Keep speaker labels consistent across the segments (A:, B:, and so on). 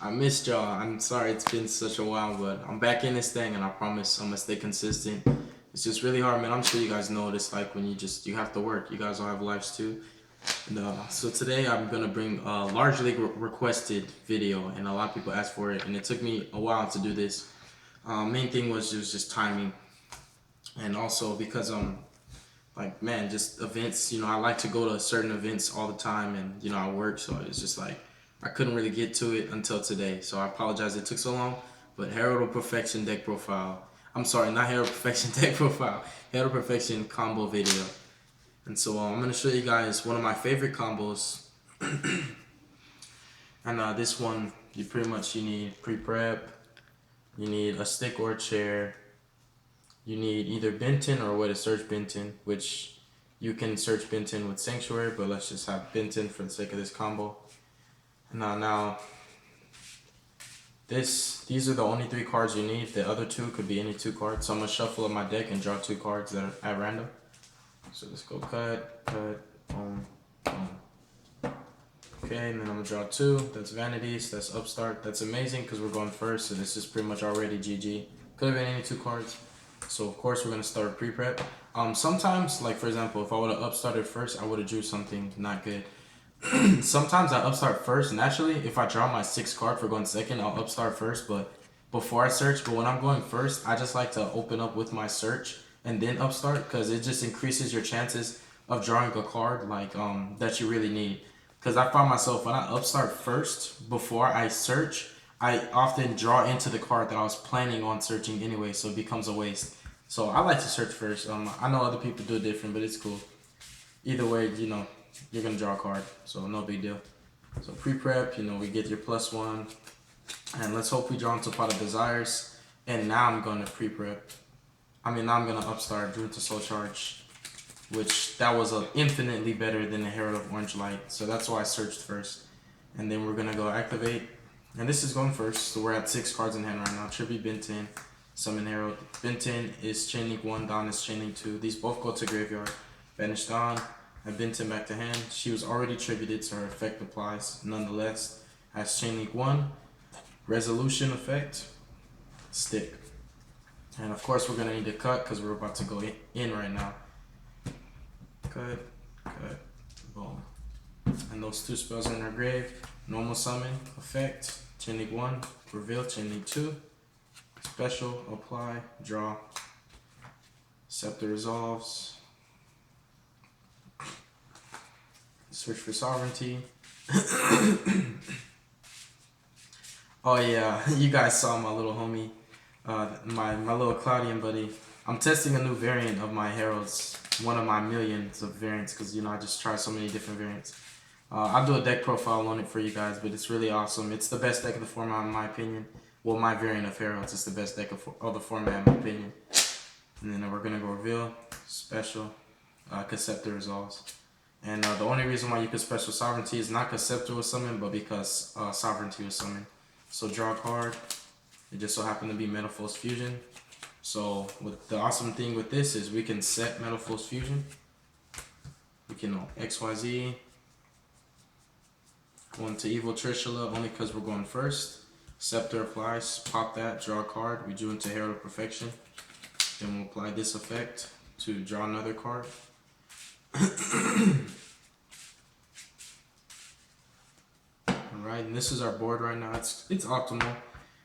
A: I missed y'all. I'm sorry it's been such a while, but I'm back in this thing and I promise I'm gonna stay consistent. It's just really hard, man. I'm sure you guys know what it's like when you have to work. You guys all have lives too. And, so today I'm gonna bring a largely requested video, and a lot of people asked for it, and it took me a while to do this. Main thing was just timing, and also because like man, just events. I like to go to certain events all the time, and I work, so it's just like I couldn't really get to it until today. So I apologize it took so long. But Herald of Perfection deck profile. I'm sorry, not Herald Perfection deck profile. Herald Perfection combo video. And so I'm gonna show you guys one of my favorite combos. And this one, you need pre-prep, you need a stick or a chair, you need either Benton or a way to search Benton, which you can search Benton with Sanctuary, but let's just have Benton for the sake of this combo. Now, these are the only 3 cards you need. The other 2 could be any 2 cards. So I'm gonna shuffle up my deck and draw 2 cards that are at random. So let's go cut, boom, boom. Okay, and then I'm gonna draw 2. That's Vanities, that's Upstart. That's amazing because we're going first, so this is pretty much already GG. Could have been any 2 cards. So of course we're gonna start pre-prep. Sometimes, like for example, if I would have upstarted first, I would have drew something not good. Sometimes I upstart first. Naturally, if I draw my 6th card for going second, I'll upstart first, but before I search. But when I'm going first, I just like to open up with my search and then upstart because it just increases your chances of drawing a card like that you really need. Because I find myself when I upstart first before I search, I often draw into the card that I was planning on searching anyway, so it becomes a waste. So I like to search first. I know other people do it different, but it's cool. Either way, you're gonna draw a card, so no big deal. So pre-prep, we get your +1, and let's hope we draw into Pot of Desires. And now I'm gonna pre-prep. Now I'm gonna upstart, drew into Soul Charge, which that was infinitely better than the Herald of Orange Light. So that's why I searched first. And then we're gonna go activate. And this is going first, so we're at 6 cards in hand right now. Tribute Benton, Summon Herald. Benton is Chain Link 1, Dawn is Chain Link 2. These both go to graveyard. Banish Dawn, I Benton back to hand. She was already tributed, so her effect applies. Nonetheless, as Chain Link 1, Resolution effect, stick. And of course we're gonna need to cut because we're about to go in right now. Cut, boom. And those 2 spells are in our grave. Normal summon, effect, Chain Link 1, reveal, Chain Link 2, special, apply, draw, Scepter resolves, switch for sovereignty. Oh yeah, you guys saw my little homie, my little Claudian buddy. I'm testing a new variant of my Heralds, one of my millions of variants, because I just try so many different variants. I'll do a deck profile on it for you guys, but it's really awesome. It's the best deck of the format in my opinion. Well, my variant of Heralds is the best deck of the format in my opinion. And then we're gonna go reveal, special, Scepter resolves. And the only reason why you could special sovereignty is not because Scepter was summoned, but because sovereignty was summoned. So draw a card. It just so happened to be Metal Force Fusion. So the awesome thing with this is we can set Metal Force Fusion. We can XYZ. Go into Evil Trishula only because we're going first. Scepter applies. Pop that. Draw a card. We drew into Herald of Perfection. Then we'll apply this effect to draw another card. Alright, and this is our board right now. It's optimal.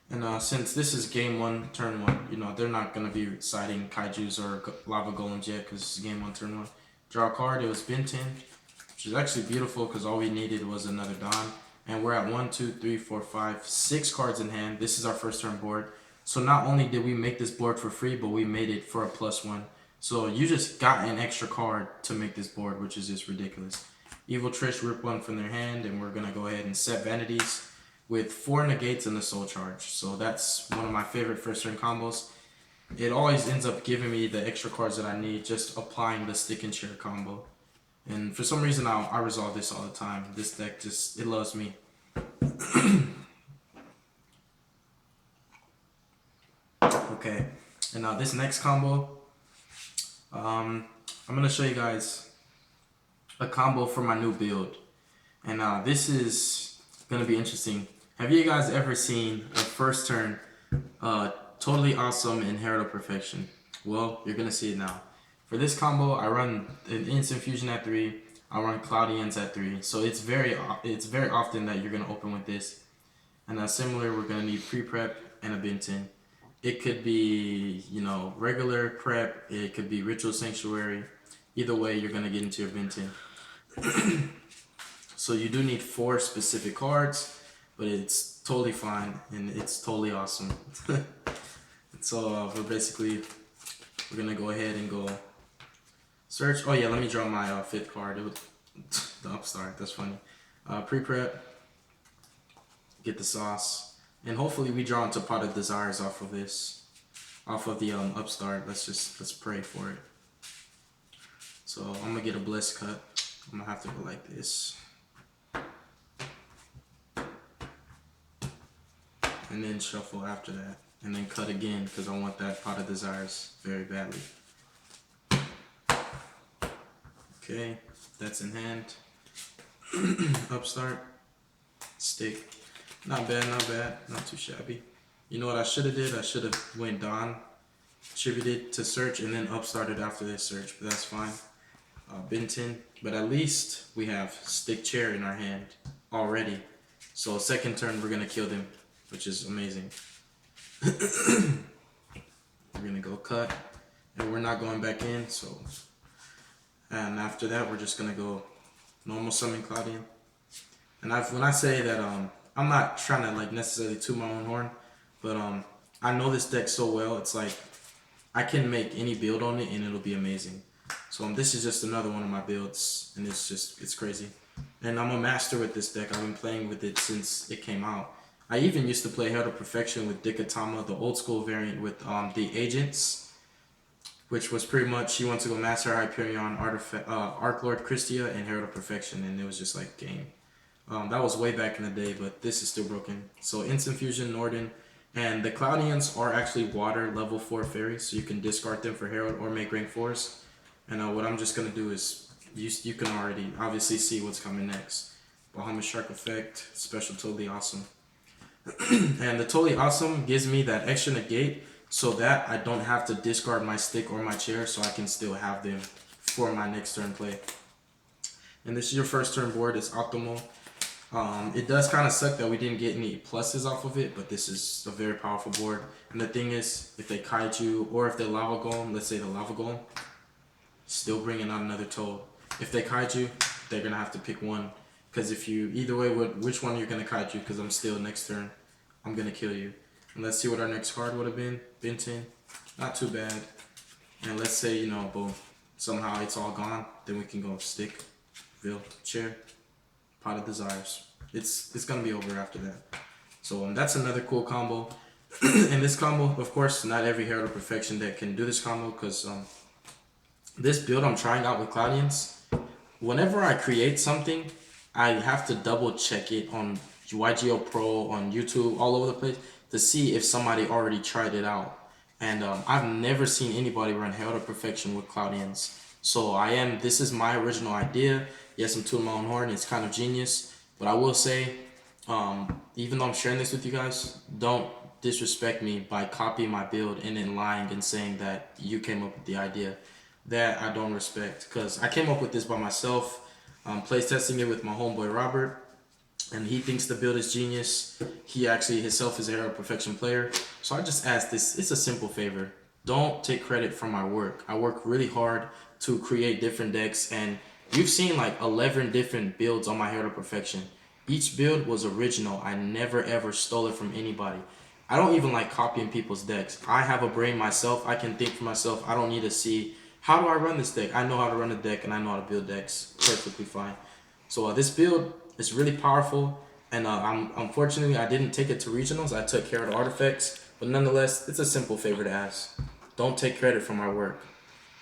A: And since this is game 1, turn 1, they're not going to be citing Kaijus or Lava Golems yet because this is game 1, turn 1. Draw a card. It was Benton, which is actually beautiful because all we needed was another Dawn. And we're at 1, 2, 3, 4, 5, 6 cards in hand. This is our first turn board. So not only did we make this board for free, but we made it for a +1. So you just got an extra card to make this board, which is just ridiculous. Evil Trish rip 1 from their hand, and we're going to go ahead and set Vanities with 4 negates and the Soul Charge. So that's one of my favorite first turn combos. It always ends up giving me the extra cards that I need, just applying the stick and chair combo. And for some reason, I resolve this all the time. This deck it loves me. Okay, and now this next combo, I'm going to show you guys a combo for my new build. And this is going to be interesting. Have you guys ever seen a first turn totally awesome in Herald of Perfection? Well, you're gonna see it now. For this combo, I run an Instant Fusion at 3. I run Cloudy Ends at 3. So it's very often that you're gonna open with this. And similar, we're gonna need pre-prep and a Binton. It could be, you know, regular prep. It could be Ritual Sanctuary. Either way, you're gonna get into your Binton. So you do need 4 specific cards, but it's totally fine and it's totally awesome. So we're gonna go ahead and go search. Oh yeah, let me draw my 5th card. It was the upstart. That's funny. Pre-prep, get the sauce, and hopefully we draw into Pot of Desires off of this, off of the upstart. Let's pray for it. So I'm gonna get a blessed cut. I'm gonna have to go like this. And then shuffle after that. And then cut again because I want that Pot of Desires very badly. Okay, that's in hand. Upstart. Stick. Not bad, not bad. Not too shabby. You know what I should have did? I should have went Dawn, attributed to search, and then upstarted after this search. But that's fine. Binton. But at least we have Stick Chair in our hand already. So second turn we're going to kill them, which is amazing. We're gonna go cut, and we're not going back in. So, and after that, we're just gonna go normal summon Cloudian. And when I say that, I'm not trying to like necessarily toot my own horn, but I know this deck so well. It's like I can make any build on it, and it'll be amazing. So this is just another one of my builds, and it's crazy. And I'm a master with this deck. I've been playing with it since it came out. I even used to play Herald of Perfection with Dikatama, the old school variant with the agents, which was pretty much you want to go Master Hyperion, Arc Lord Christia, and Herald of Perfection, and it was just like game. That was way back in the day, but this is still broken. So Instant Fusion, Norden, and the Cloudians are actually water level 4 fairies, so you can discard them for Herald or make rank 4s. And what I'm just gonna do is you can already obviously see what's coming next. Bahamut Shark Effect, special totally awesome. And the totally awesome gives me that extra negate so that I don't have to discard my stick or my chair, so I can still have them for my next turn play. And this is your first turn board. It's optimal. It does kind of suck that we didn't get any pluses off of it, but this is a very powerful board. And the thing is, if they kaiju or if they lava golem, let's say the lava golem, still bringing out another toad. If they kaiju, they're gonna have to pick one. Because if you, either way, which one you're going to kaiju, because I'm still next turn, I'm going to kill you. And let's see what our next card would have been. Binton. Not too bad. And let's say, you know, boom, somehow it's all gone. Then we can go Stick, Veil, Chair, Pot of Desires. It's going to be over after that. So that's another cool combo. And this combo, of course, not every Herald of Perfection deck can do this combo, because this build I'm trying out with Cloudians, whenever I create something, I have to double check it on Yugioh Pro, on YouTube, all over the place to see if somebody already tried it out. And I've never seen anybody run Herald of Perfection with Cloudians. So this is my original idea. Yes, I'm tooting my own horn. It's kind of genius. But I will say, even though I'm sharing this with you guys, don't disrespect me by copying my build and then lying and saying that you came up with the idea. That I don't respect, because I came up with this by myself. Plays testing it with my homeboy Robert, and he thinks the build is genius. He actually himself is a Herald Perfection player. So I just ask this, it's a simple favor. Don't take credit for my work. I work really hard to create different decks, and you've seen like 11 different builds on my Herald Perfection. Each build was original. I never ever stole it from anybody. I don't even like copying people's decks. I have a brain myself. I can think for myself. I don't need to see, how do I run this deck? I know how to run a deck, and I know how to build decks perfectly fine. So this build is really powerful, and unfortunately I didn't take it to regionals. I took care of the artifacts, but nonetheless, it's a simple favor to ask. Don't take credit for my work.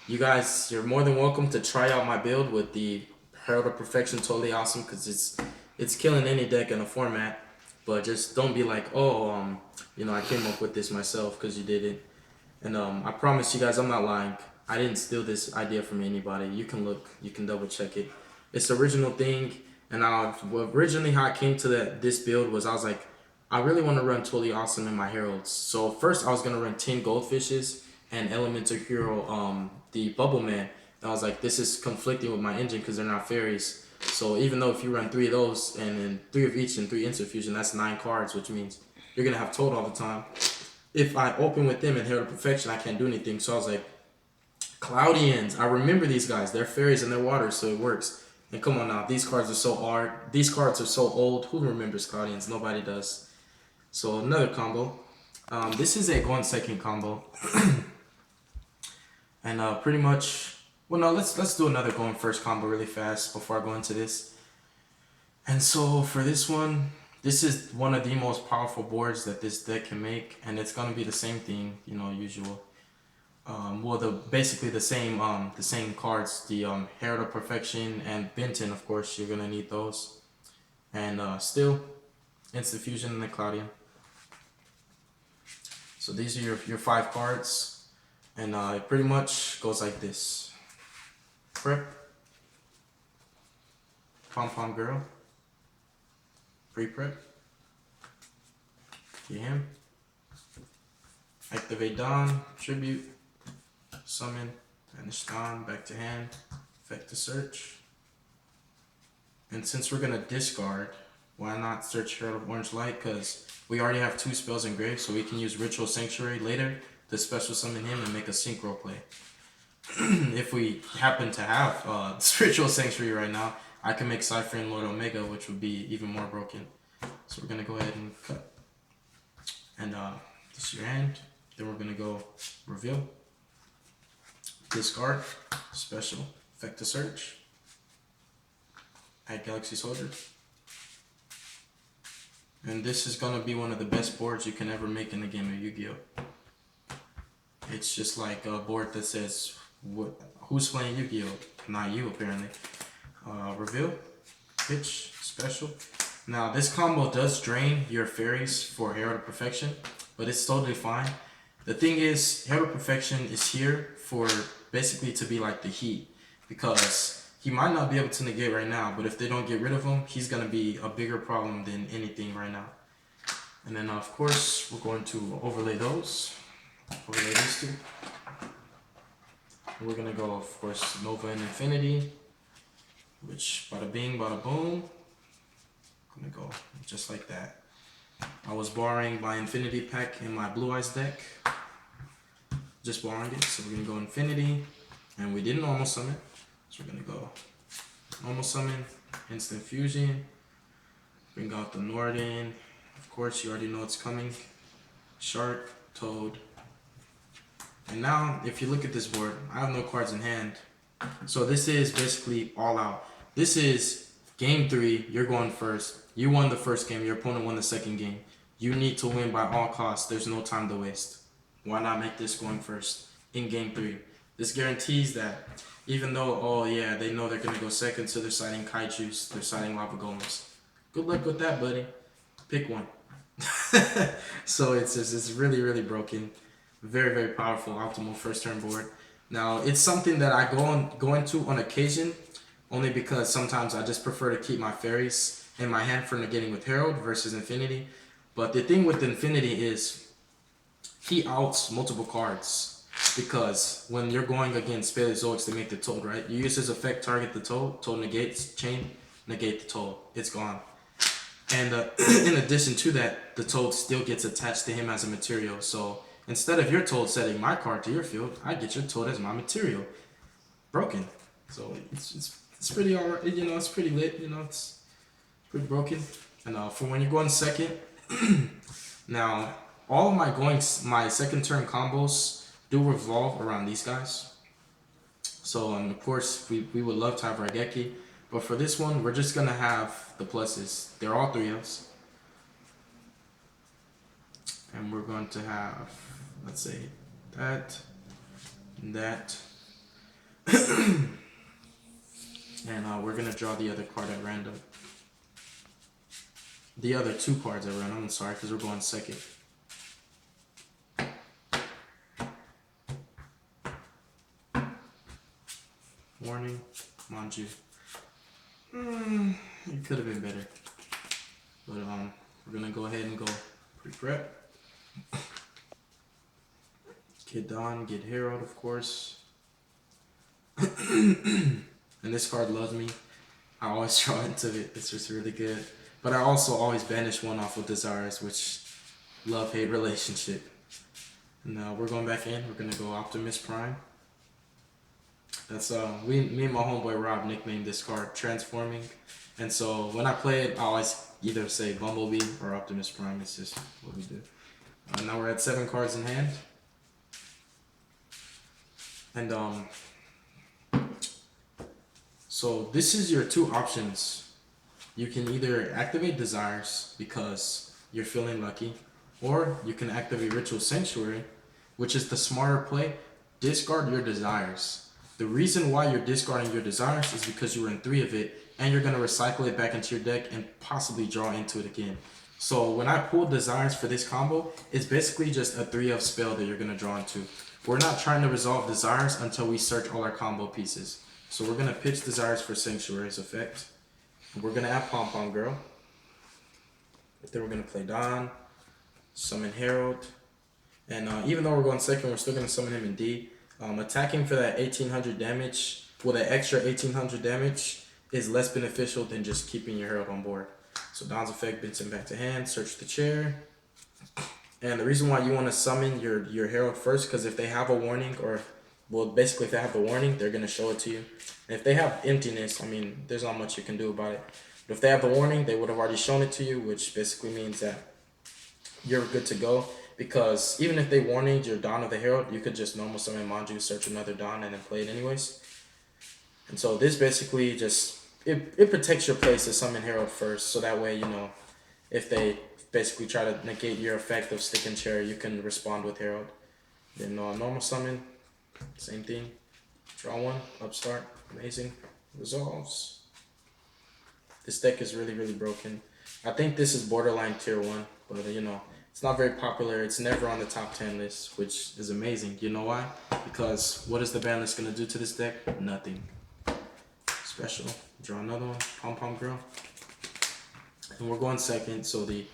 A: You guys, you're more than welcome to try out my build with the Herald of Perfection, totally awesome, because it's killing any deck in a format. But just don't be like, oh, you know, I came up with this myself, because you did it. And I promise you guys, I'm not lying. I didn't steal this idea from anybody. You can look, you can double check it. It's the original thing. And originally how I came to this build was, I was like, I really want to run Totally Awesome in my Heralds. So first I was gonna run 10 Goldfishes and Elemental Hero, the Bubble Man. And I was like, this is conflicting with my engine because they're not fairies. So even though if you run 3 of those and then 3 of each and 3 Instant Fusion, that's 9 cards, which means you're gonna have Toad all the time. If I open with them and Herald of Perfection, I can't do anything. So I was like, Cloudians. I remember these guys. They're fairies and they're water, so it works. And come on now, these cards are so hard. These cards are so old. Who remembers Cloudians? Nobody does. So another combo. This is a 1-second combo, and pretty much. Well, no, let's do another going first combo really fast before I go into this. And so for this one, this is one of the most powerful boards that this deck can make, and it's gonna be the same thing, you know, usual. Well, basically the same cards, the Herald of Perfection and Benton, of course, you're gonna need those, and still, Instant Fusion and the Cloudian. So these are your 5 cards, and it pretty much goes like this: Prep, Pom Pom Girl, Pre-Prep, Yam, Activate Dawn, Tribute, Summon, Vanish Dawn, back to hand, effect to search. And since we're gonna discard, why not search Herald of Orange Light? Because we already have 2 spells engraved, so we can use Ritual Sanctuary later to special summon him and make a synchro play. If we happen to have Ritual Sanctuary right now, I can make Cypher and Lord Omega, which would be even more broken. So we're gonna go ahead and cut. And this is your hand. Then we're gonna go reveal. Discard, special, effect to search, add Galaxy Soldier. And this is gonna be one of the best boards you can ever make in the game of Yu-Gi-Oh! It's just like a board that says, who's playing Yu-Gi-Oh? Not you, apparently. Reveal, pitch, special. Now this combo does drain your fairies for Herald of Perfection, but it's totally fine. The thing is, Herald of Perfection is here for basically to be like the heat, because he might not be able to negate right now, but if they don't get rid of him, he's going to be a bigger problem than anything right now. And then of course we're going to overlay these two. We're going to go, of course, Nova and Infinity, which bada bing bada boom. I'm going to go just like that. I was borrowing my Infinity pack in my Blue Eyes deck. Just borrowing it, so we're gonna go Infinity, and we didn't normal summon, so we're gonna go normal summon, Instant Fusion, bring out the Norden, of course you already know it's coming, Shark, Toad, and now if you look at this board, I have no cards in hand, so this is basically all out. This is game 3, you're going first, you won the first game, your opponent won the second game, you need to win by all costs, there's no time to waste. Why not make this going first in game 3? This guarantees that even though, oh yeah, they know they're going to go second, so they're siding Kaijus, they're siding Lava Golems. Good luck with that, buddy. Pick one. So it's really, really broken. Very, very powerful, optimal first turn board. Now, it's something that I go into on occasion, only because sometimes I just prefer to keep my fairies in my hand for negating with Herald versus Infinity. But the thing with Infinity is, he outs multiple cards, because when you're going against Paleozoics to make the Toad, right? You use his effect, target the Toad, Toad negates, chain, negate the Toad. It's gone. And in addition to that, the Toad still gets attached to him as a material. So instead of your Toad setting my card to your field, I get your Toad as my material. Broken. So it's pretty alright, you know, it's pretty lit, you know, it's pretty broken. And for when you're going second, now, all of my second turn combos do revolve around these guys. So of course we would love to have Raigeki, but for this one we're just gonna have the pluses. They're all 3s. And we're going to have, let's say, that, and that. And we're gonna draw the other card at random. The other 2 cards at random, I'm sorry, because we're going second. Warning, Manju. It could have been better. But We're gonna go ahead and go pre-prep. Get Don, get Herald, of course. And this card loves me. I always draw into it. It's just really good. But I also always banish one off with Desires, which love-hate relationship. Now we're going back in. We're gonna go Optimus Prime. That's me and my homeboy Rob nicknamed this card Transforming. And so when I play it, I always either say Bumblebee or Optimus Prime. It's just what we do. Now we're at 7 cards in hand. And so this is your 2 options. You can either activate Desires because you're feeling lucky, or you can activate Ritual Sanctuary, which is the smarter play. Discard your Desires. The reason why you're discarding your Desires is because you were in 3 of it, and you're going to recycle it back into your deck and possibly draw into it again. So when I pull Desires for this combo, it's basically just a 3 of spell that you're going to draw into. We're not trying to resolve Desires until we search all our combo pieces. So we're going to pitch Desires for Sanctuary's effect. We're going to add Pom Pom Girl. Then we're going to play Don, summon Herald. And even though we're going second, we're still going to summon him in D. Attacking for that 1800 damage, well, that extra 1800 damage is less beneficial than just keeping your Herald on board. So Don's effect brings him back to hand, search the chair. And the reason why you want to summon your Herald first, because if they have a warning, or, well, basically if they have the warning, they're going to show it to you. And if they have emptiness, I mean, there's not much you can do about it. But if they have the warning, they would have already shown it to you, which basically means that you're good to go. Because even if they warned your Don of the Herald, you could just normal summon Manju, search another Don, and then play it anyways. And so this basically just, it protects your place to summon Herald first, so that way, you know, if they basically try to negate your effect of Stick and Chair, you can respond with Herald. Then normal summon, same thing. Draw 1, upstart, amazing, resolves. This deck is really, really broken. I think this is borderline tier 1, but you know, it's not very popular. It's never on the top 10 list, which is amazing. You know why? Because what is the ban list going to do to this deck? Nothing. Special. Draw another one. Pom Pom Girl. And we're going second. So the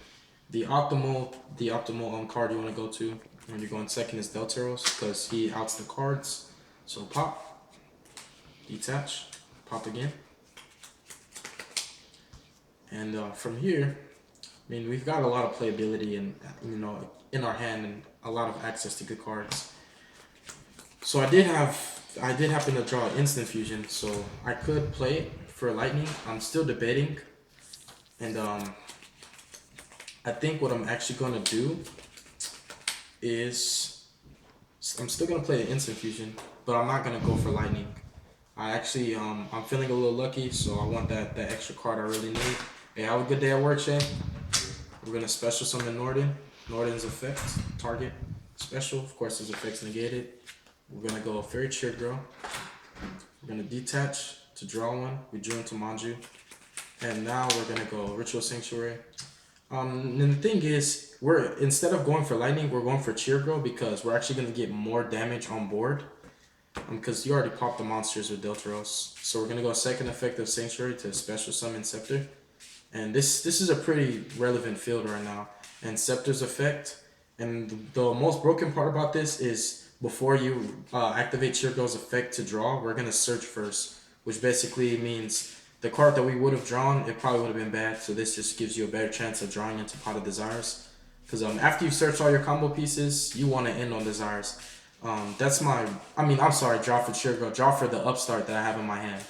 A: optimal card you want to go to when you're going second is Deltaros, because he outs the cards. So pop. Detach. Pop again. And from here, I mean, we've got a lot of playability and, you know, in our hand, and a lot of access to good cards. So I did happen to draw Instant Fusion, so I could play it for Lightning. I'm still debating, and I think what I'm actually gonna do is I'm still gonna play the Instant Fusion, but I'm not gonna go for Lightning. I actually I'm feeling a little lucky, so I want that extra card I really need. Hey, have a good day at work, Shay. We're gonna special summon Norden. Norden's effect, target, special. Of course, his effect's negated. We're gonna go Fairy Cheer Girl. We're gonna detach to draw 1. We drew into Manju, and now we're gonna go Ritual Sanctuary. And the thing is, instead of going for Lightning, we're going for Cheer Girl because we're actually gonna get more damage on board. Because you already popped the monsters with Deltaros, so we're gonna go second effect of Sanctuary to special summon Scepter. And this is a pretty relevant field right now. And Scepter's effect, and the most broken part about this is before you activate Cheer Girl's effect to draw, we're going to search first, which basically means the card that we would have drawn, it probably would have been bad. So this just gives you a better chance of drawing into Pot of Desires. Because after you search all your combo pieces, you want to end on Desires. I'm sorry, draw for Cheer Girl, draw for the upstart that I have in my hand.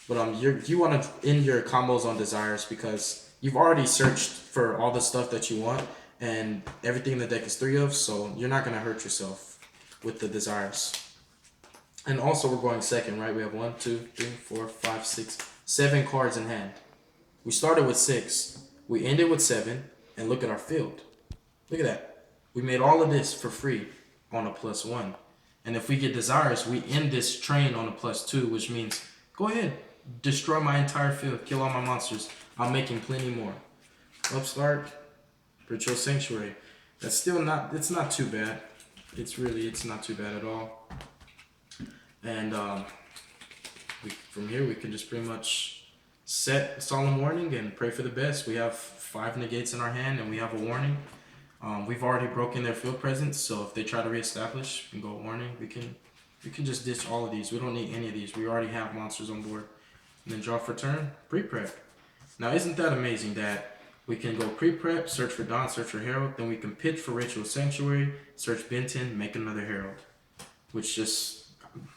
A: But you want to end your combos on Desires because you've already searched for all the stuff that you want, and everything in the deck is 3 of, so you're not going to hurt yourself with the Desires. And also we're going second, right? We have 1, 2, 3, 4, 5, 6, 7 cards in hand. We started with 6. We ended with 7, and look at our field. Look at that. We made all of this for free on a +1. And if we get Desires, we end this train on a +2, which means go ahead. Destroy my entire field, kill all my monsters. I'm making plenty more. Upstart, Ritual Sanctuary. That's still not, it's not too bad. It's not too bad at all. And from here we can just pretty much set Solemn Warning and pray for the best. We have 5 negates in our hand and we have a warning. We've already broken their field presence, so if they try to reestablish and go warning, we can just ditch all of these. We don't need any of these. We already have monsters on board. And then draw for turn, pre-prep. Now isn't that amazing that we can go pre-prep, search for Dawn, search for Herald, then we can pitch for Ritual Sanctuary, search Benton, make another Herald. Which just,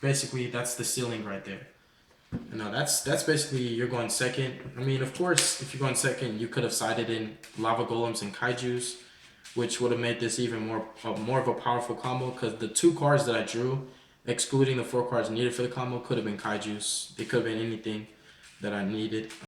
A: basically, that's the ceiling right there. And now that's basically, you're going second. I mean, of course, if you're going second, you could have sided in Lava Golems and Kaijus, which would have made this even more of a powerful combo, because the 2 cards that I drew, excluding the 4 cards needed for the combo, could have been Kaijus. It could have been anything that I needed.